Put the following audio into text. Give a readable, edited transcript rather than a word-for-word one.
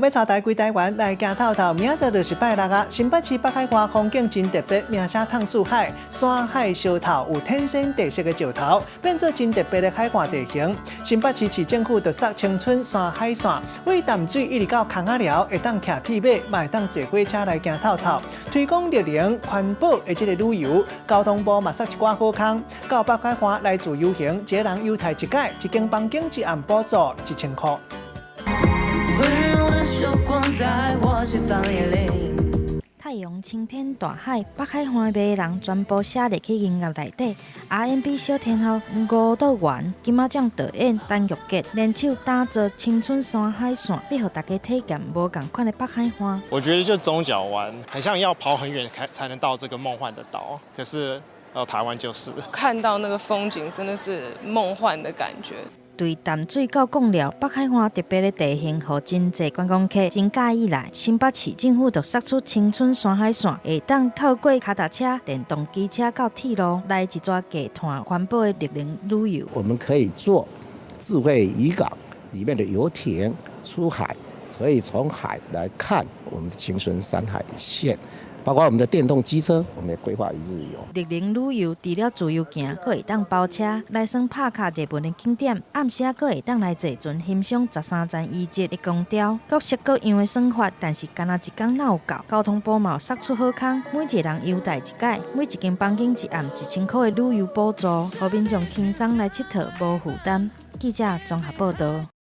要带大归台湾来行透透，明仔就是拜六啊！新北市北海岸风景真特别，名声烫树海，山海相透，有天生地色的石头，变做真特别的海岸地形。新北市市政府就设青春山海线，为淡水一直到空仔寮，会当骑铁马，嘛会当坐火车来行透透，推广绿能环保的这个旅游。交通部嘛设一寡好康，到北海岸来自由行，一个人优待一届，一间房间一暗补助1000块。太阳、晴天、大海，北海岸的人全部写入去音乐内底。R&B 小天后吴道源金马奖导演陈玉洁联手打造青春山海线，要让大家体验无同款的北海岸。我觉得就中角湾，很像要跑很远才能到这个梦幻的岛，可是台湾就是看到那个风景，真的是梦幻的感觉。对淡水到讲了，北海岸特别的地形，互真侪观光客真介意来。新北市政府就设出青春山海线，会当透过脚踏车、电动机车到铁路来一抓集团环保的绿能旅游。我们可以做智慧渔港里面的游艇出海，可以从海来看我们的青春山海线。包括我们的电动机车，我们也规划一日游。绿能旅游除了自由行，阁会当包车来耍拍卡热门的景点，暗时阁会当来坐船欣赏13站遗迹的光雕，各式各样的耍法。但是，干那一天哪有够？交通部嘛有释出好康，每一个人优待一届，每一间房间一暗1000块的旅游补助，互民众轻松来佚佗，无负担。记者综合报道。